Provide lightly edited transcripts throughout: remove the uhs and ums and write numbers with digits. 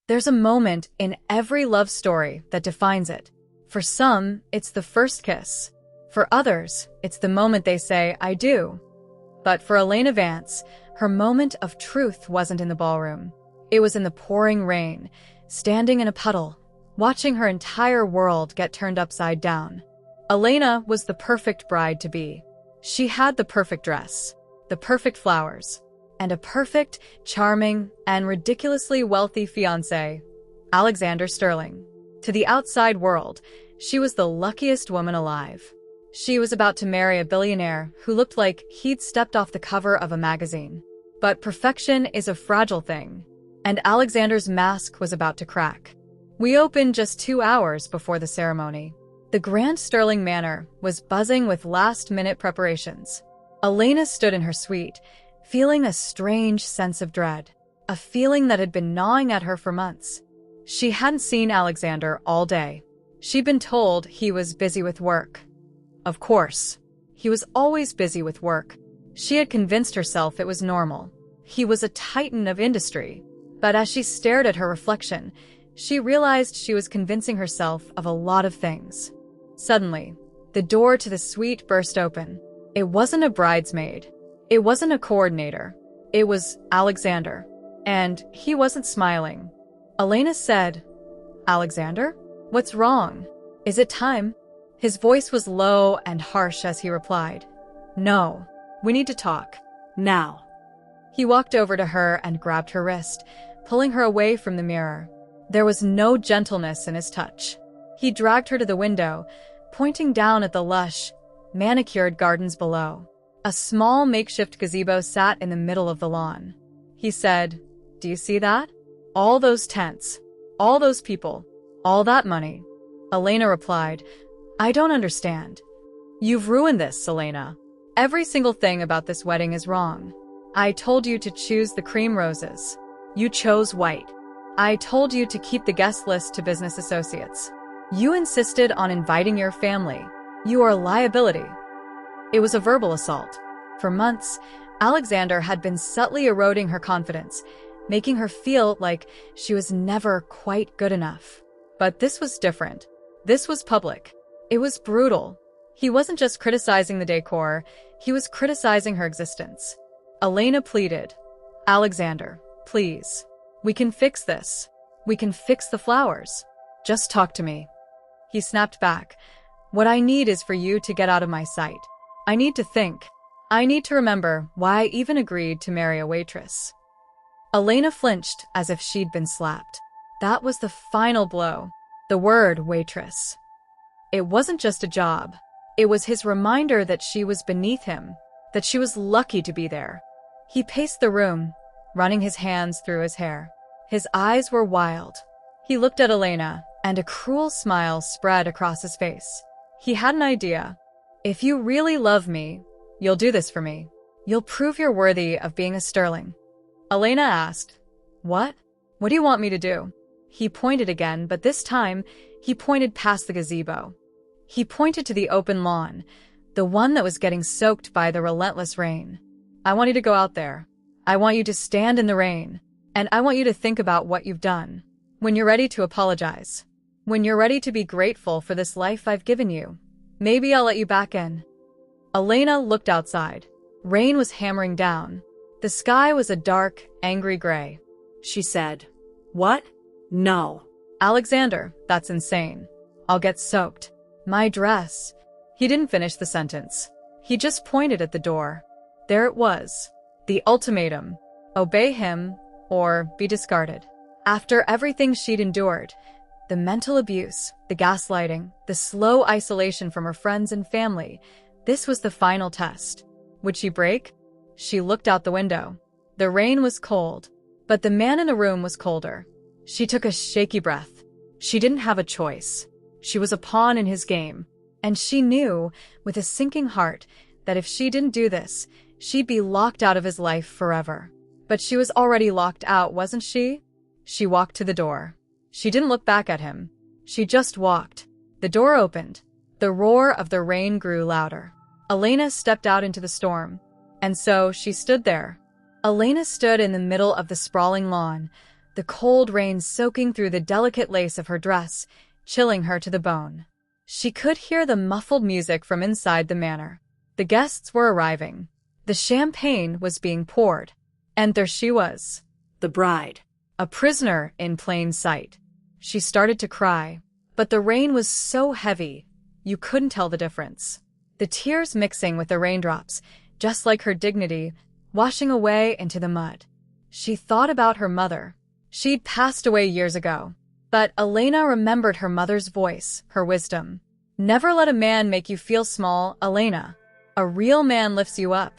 There's a moment in every love story that defines it. For some, it's the first kiss. For others, it's the moment they say, I do. But for Elena Vance, her moment of truth wasn't in the ballroom. It was in the pouring rain, standing in a puddle, watching her entire world get turned upside down. Elena was the perfect bride-to-be. She had the perfect dress, the perfect flowers, and a perfect, charming, and ridiculously wealthy fiancé, Alexander Sterling. To the outside world, she was the luckiest woman alive. She was about to marry a billionaire who looked like he'd stepped off the cover of a magazine. But perfection is a fragile thing, and Alexander's mask was about to crack. We opened just 2 hours before the ceremony. The Grand Sterling Manor was buzzing with last-minute preparations. Elena stood in her suite, feeling a strange sense of dread, a feeling that had been gnawing at her for months. She hadn't seen Alexander all day. She'd been told he was busy with work. Of course, he was always busy with work. She had convinced herself it was normal. He was a titan of industry. But as she stared at her reflection, she realized she was convincing herself of a lot of things. Suddenly, the door to the suite burst open. It wasn't a bridesmaid. It wasn't a coordinator. It was Alexander. And he wasn't smiling. Elena said, Alexander? What's wrong? Is it time? His voice was low and harsh as he replied, No, we need to talk. Now. He walked over to her and grabbed her wrist, pulling her away from the mirror. There was no gentleness in his touch. He dragged her to the window, pointing down at the lush, manicured gardens below. A small makeshift gazebo sat in the middle of the lawn. He said, Do you see that? All those tents, all those people, all that money. Elena replied, I don't understand. You've ruined this, Elena. Every single thing about this wedding is wrong. I told you to choose the cream roses. You chose white. I told you to keep the guest list to business associates. You insisted on inviting your family. You are a liability. It was a verbal assault. For months, Alexander had been subtly eroding her confidence, making her feel like she was never quite good enough. But this was different. This was public. It was brutal. He wasn't just criticizing the decor, he was criticizing her existence. Elena pleaded, Alexander, please. We can fix this. We can fix the flowers. Just talk to me. He snapped back. What I need is for you to get out of my sight. I need to think. I need to remember why I even agreed to marry a waitress. Elena flinched as if she'd been slapped. That was the final blow. The word waitress. It wasn't just a job. It was his reminder that she was beneath him, that she was lucky to be there. He paced the room, running his hands through his hair. His eyes were wild. He looked at Elena, and a cruel smile spread across his face. He had an idea. If you really love me, you'll do this for me. You'll prove you're worthy of being a Sterling. Elena asked, What? What do you want me to do? He pointed again, but this time, he pointed past the gazebo. He pointed to the open lawn, the one that was getting soaked by the relentless rain. I want you to go out there. I want you to stand in the rain. And I want you to think about what you've done. When you're ready to apologize. When you're ready to be grateful for this life I've given you. Maybe I'll let you back in. Elena looked outside. Rain was hammering down. The sky was a dark, angry gray. She said, What? No. Alexander, that's insane. I'll get soaked. My dress. He didn't finish the sentence. He just pointed at the door. There it was. The ultimatum. Obey him or be discarded. After everything she'd endured, the mental abuse, the gaslighting, the slow isolation from her friends and family, this was the final test. Would she break? She looked out the window. The rain was cold, but the man in the room was colder. She took a shaky breath. She didn't have a choice. She was a pawn in his game, and she knew, with a sinking heart, that if she didn't do this, she'd be locked out of his life forever. But she was already locked out, wasn't she? She walked to the door. She didn't look back at him. She just walked. The door opened. The roar of the rain grew louder. Elena stepped out into the storm. And so she stood there. Elena stood in the middle of the sprawling lawn, the cold rain soaking through the delicate lace of her dress, chilling her to the bone. She could hear the muffled music from inside the manor. The guests were arriving. The champagne was being poured. And there she was, the bride, a prisoner in plain sight. She started to cry, but the rain was so heavy, you couldn't tell the difference. The tears mixing with the raindrops, just like her dignity, washing away into the mud. She thought about her mother. She'd passed away years ago. But Elena remembered her mother's voice, her wisdom. Never let a man make you feel small, Elena. A real man lifts you up,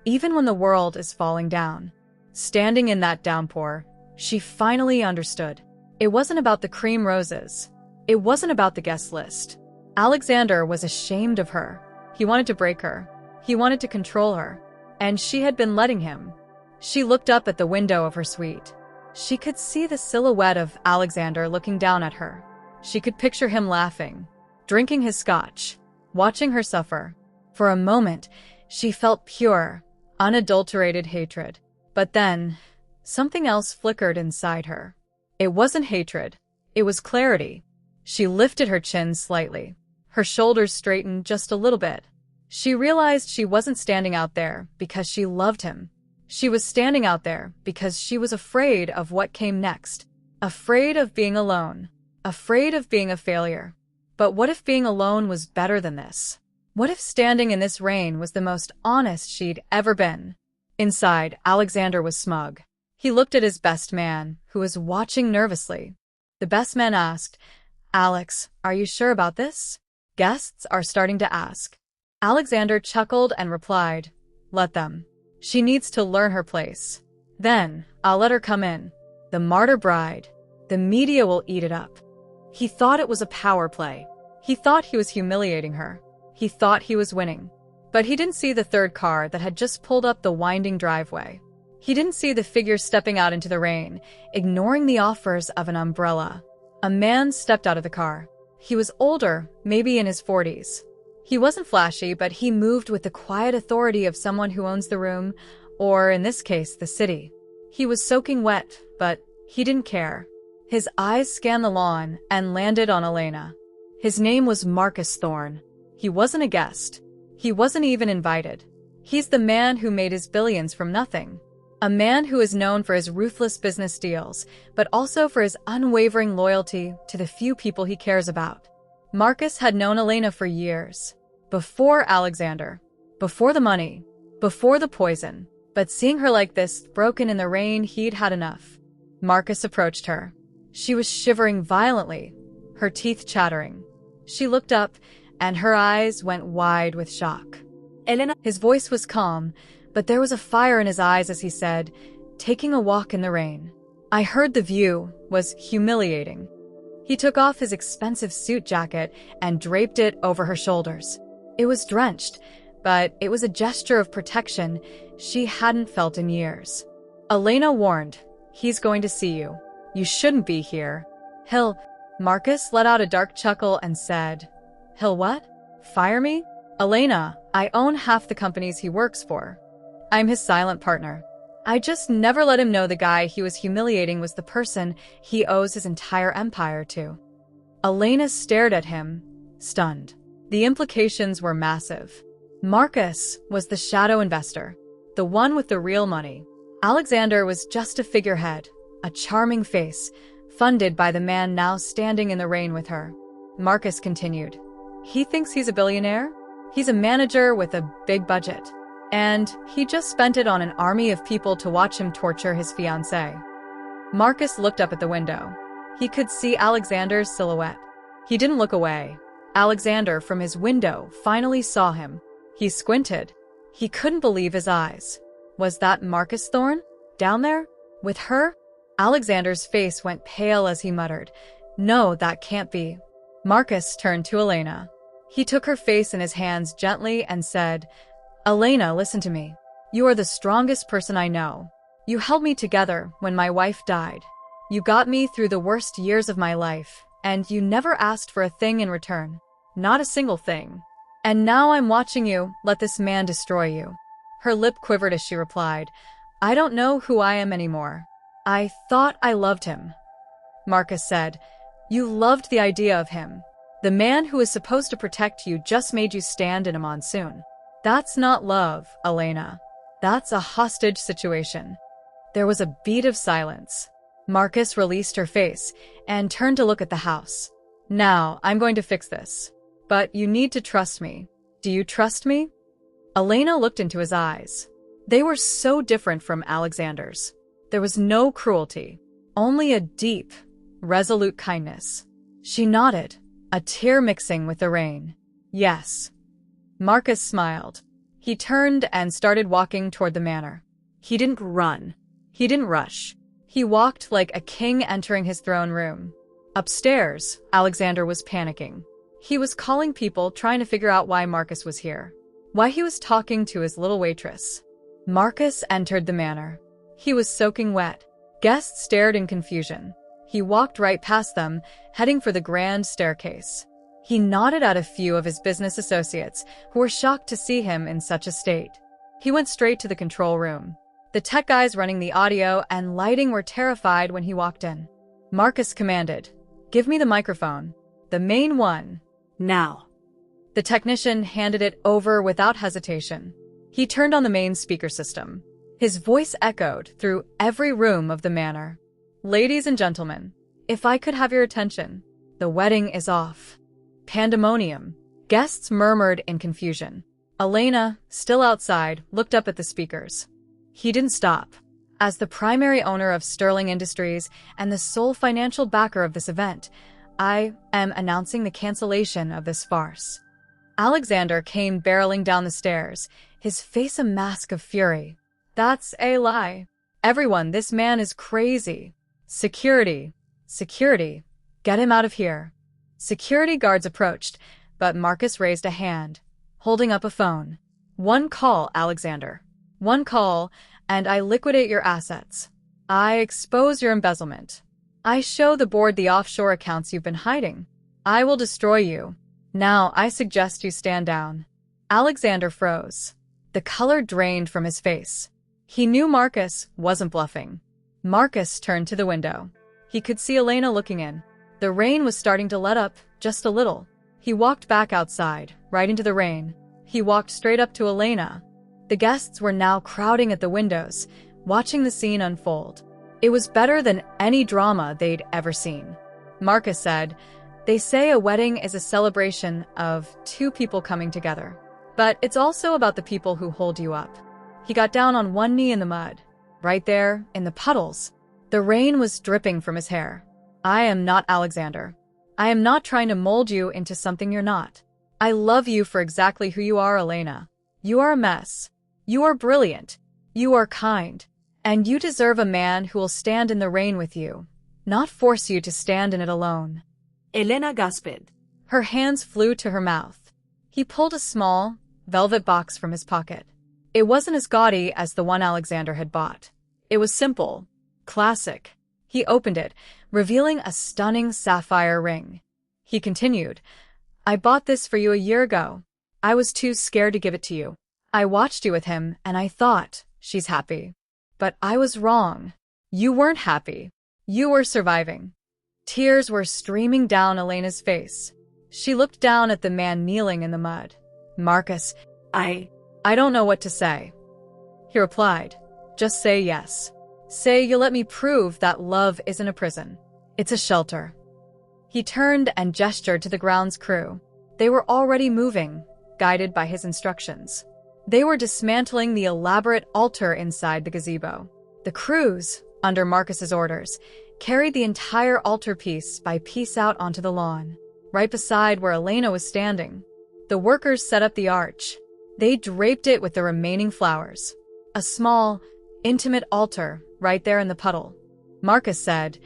even when the world is falling down. Standing in that downpour, she finally understood. It wasn't about the cream roses. It wasn't about the guest list. Alexander was ashamed of her. He wanted to break her. He wanted to control her. And she had been letting him. She looked up at the window of her suite. She could see the silhouette of Alexander looking down at her. She could picture him laughing, drinking his scotch, watching her suffer. For a moment, she felt pure, unadulterated hatred. But then, something else flickered inside her. It wasn't hatred. It was clarity. She lifted her chin slightly. Her shoulders straightened just a little bit. She realized she wasn't standing out there because she loved him. She was standing out there because she was afraid of what came next. Afraid of being alone. Afraid of being a failure. But what if being alone was better than this? What if standing in this rain was the most honest she'd ever been? Inside, Alexander was smug. He looked at his best man, who was watching nervously. The best man asked, "Alex, are you sure about this? Guests are starting to ask." Alexander chuckled and replied, "Let them. She needs to learn her place. Then, I'll let her come in. The martyr bride. The media will eat it up." He thought it was a power play. He thought he was humiliating her. He thought he was winning. But he didn't see the third car that had just pulled up the winding driveway. He didn't see the figure stepping out into the rain, ignoring the offers of an umbrella. A man stepped out of the car. He was older, maybe in his 40s. He wasn't flashy, but he moved with the quiet authority of someone who owns the room, or in this case, the city. He was soaking wet, but he didn't care. His eyes scanned the lawn and landed on Elena. His name was Marcus Thorne. He wasn't a guest. He wasn't even invited. He's the man who made his billions from nothing. A man who is known for his ruthless business deals, but also for his unwavering loyalty to the few people he cares about. Marcus had known Elena for years. Before Alexander. Before the money. Before the poison. But seeing her like this, broken in the rain, he'd had enough. Marcus approached her. She was shivering violently, her teeth chattering. She looked up, and her eyes went wide with shock. "Elena." His voice was calm, but there was a fire in his eyes as he said, "Taking a walk in the rain. I heard the view was humiliating." He took off his expensive suit jacket and draped it over her shoulders. It was drenched, but it was a gesture of protection she hadn't felt in years. Elena warned, "He's going to see you. You shouldn't be here." "He'll..." Marcus let out a dark chuckle and said, "He'll what? Fire me? Elena, I own half the companies he works for. I'm his silent partner. I just never let him know the guy he was humiliating was the person he owes his entire empire to." Elena stared at him, stunned. The implications were massive. Marcus was the shadow investor, the one with the real money. Alexander was just a figurehead, a charming face, funded by the man now standing in the rain with her. Marcus continued, "He thinks he's a billionaire? He's a manager with a big budget. And he just spent it on an army of people to watch him torture his fiancée." Marcus looked up at the window. He could see Alexander's silhouette. He didn't look away. Alexander, from his window, finally saw him. He squinted. He couldn't believe his eyes. Was that Marcus Thorne? Down there? With her? Alexander's face went pale as he muttered, "No, that can't be." Marcus turned to Elena. He took her face in his hands gently and said, "Elena, listen to me. You are the strongest person I know. You held me together when my wife died. You got me through the worst years of my life, and you never asked for a thing in return. Not a single thing. And now I'm watching you let this man destroy you." Her lip quivered as she replied, "I don't know who I am anymore." I thought I loved him, Marcus said. You loved the idea of him. The man who is supposed to protect you just made you stand in a monsoon. That's not love, Elena. That's a hostage situation. There was a beat of silence. Marcus released her face and turned to look at the house. Now, I'm going to fix this. But you need to trust me. Do you trust me? Elena looked into his eyes. They were so different from Alexander's. There was no cruelty, only a deep, resolute kindness. She nodded, a tear mixing with the rain. Yes. Marcus smiled. He turned and started walking toward the manor. He didn't run. He didn't rush. He walked like a king entering his throne room. Upstairs, Alexander was panicking. He was calling people, trying to figure out why Marcus was here, why he was talking to his little waitress. Marcus entered the manor. He was soaking wet. Guests stared in confusion. He walked right past them, heading for the grand staircase. He nodded at a few of his business associates who were shocked to see him in such a state. He went straight to the control room. The tech guys running the audio and lighting were terrified when he walked in. Marcus commanded, "Give me the microphone. The main one. Now." The technician handed it over without hesitation. He turned on the main speaker system. His voice echoed through every room of the manor. "Ladies and gentlemen, if I could have your attention, the wedding is off." Pandemonium. Guests murmured in confusion. Elena, still outside, looked up at the speakers. He didn't stop. As the primary owner of Sterling Industries and the sole financial backer of this event, I am announcing the cancellation of this farce. Alexander came barreling down the stairs, his face a mask of fury. "That's a lie. Everyone, this man is crazy. Security. Security. Get him out of here." Security guards approached, but Marcus raised a hand, holding up a phone. "One call, Alexander. One call, and I liquidate your assets. I expose your embezzlement. I show the board the offshore accounts you've been hiding. I will destroy you. Now, I suggest you stand down." Alexander froze. The color drained from his face. He knew Marcus wasn't bluffing. Marcus turned to the window. He could see Elena looking in. The rain was starting to let up, just a little. He walked back outside, right into the rain. He walked straight up to Elena. The guests were now crowding at the windows, watching the scene unfold. It was better than any drama they'd ever seen. Marcus said, "They say a wedding is a celebration of two people coming together. But it's also about the people who hold you up." He got down on one knee in the mud, right there, in the puddles. The rain was dripping from his hair. "I am not Alexander. I am not trying to mold you into something you're not. I love you for exactly who you are, Elena. You are a mess. You are brilliant. You are kind. And you deserve a man who will stand in the rain with you, not force you to stand in it alone." Elena gasped. Her hands flew to her mouth. He pulled a small, velvet box from his pocket. It wasn't as gaudy as the one Alexander had bought. It was simple, classic. He opened it, revealing a stunning sapphire ring. He continued, "I bought this for you a year ago. I was too scared to give it to you. I watched you with him, and I thought, she's happy. But I was wrong. You weren't happy. You were surviving." Tears were streaming down Elena's face. She looked down at the man kneeling in the mud. "Marcus, I don't know what to say." He replied, "Just say yes. Say you'll let me prove that love isn't a prison. It's a shelter." He turned and gestured to the grounds crew. They were already moving, guided by his instructions. They were dismantling the elaborate altar inside the gazebo. The crews, under Marcus's orders, carried the entire altar piece by piece out onto the lawn, right beside where Elena was standing. The workers set up the arch. They draped it with the remaining flowers. A small, intimate altar right there in the puddle. Marcus said,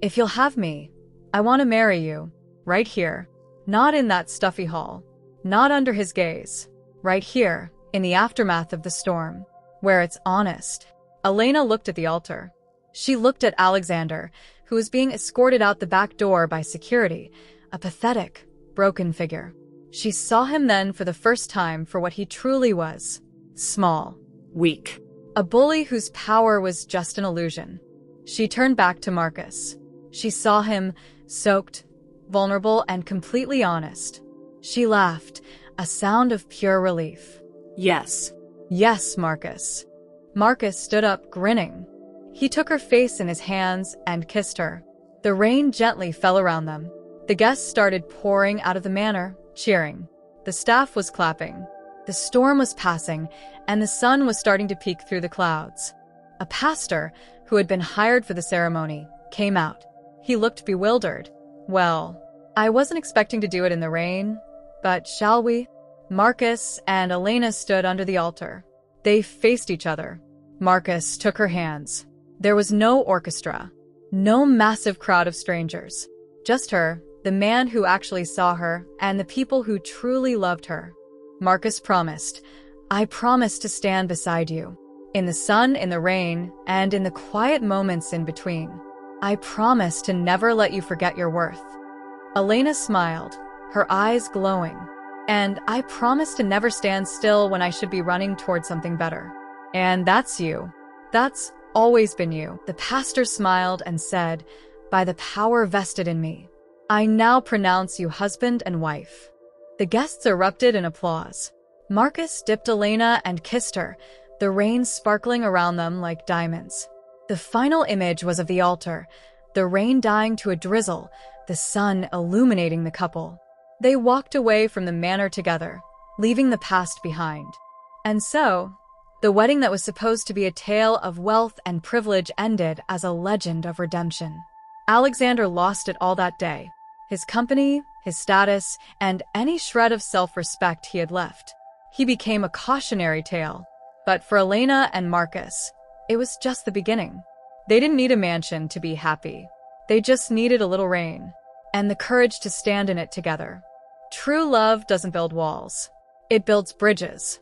"If you'll have me, I want to marry you, right here. Not in that stuffy hall. Not under his gaze. Right here, in the aftermath of the storm, where it's honest." Elena looked at the altar. She looked at Alexander, who was being escorted out the back door by security, a pathetic, broken figure. She saw him then for the first time for what he truly was: small, Weak. a bully whose power was just an illusion. She turned back to Marcus. She saw him, soaked, vulnerable, and completely honest. She laughed, a sound of pure relief. Yes. Yes, Marcus. Marcus stood up, grinning. He took her face in his hands and kissed her. The rain gently fell around them. The guests started pouring out of the manor, cheering. The staff was clapping. The storm was passing, and the sun was starting to peek through the clouds. A pastor, who had been hired for the ceremony, came out. He looked bewildered. Well, I wasn't expecting to do it in the rain, but shall we? Marcus and Elena stood under the altar. They faced each other. Marcus took her hands. There was no orchestra, no massive crowd of strangers. Just her, the man who actually saw her, and the people who truly loved her. Marcus promised, I promise to stand beside you. In the sun, in the rain, and in the quiet moments in between. I promise to never let you forget your worth. Elena smiled, her eyes glowing. And I promise to never stand still when I should be running towards something better. And that's you. That's always been you. The pastor smiled and said, by the power vested in me, I now pronounce you husband and wife. The guests erupted in applause. Marcus dipped Elena and kissed her, the rain sparkling around them like diamonds. The final image was of the altar, the rain dying to a drizzle, the sun illuminating the couple. They walked away from the manor together, leaving the past behind. And so, the wedding that was supposed to be a tale of wealth and privilege ended as a legend of redemption. Alexander lost it all that day. His company, his status, and any shred of self-respect he had left. He became a cautionary tale. But for Elena and Marcus, it was just the beginning. They didn't need a mansion to be happy. They just needed a little rain, and the courage to stand in it together. True love doesn't build walls. It builds bridges.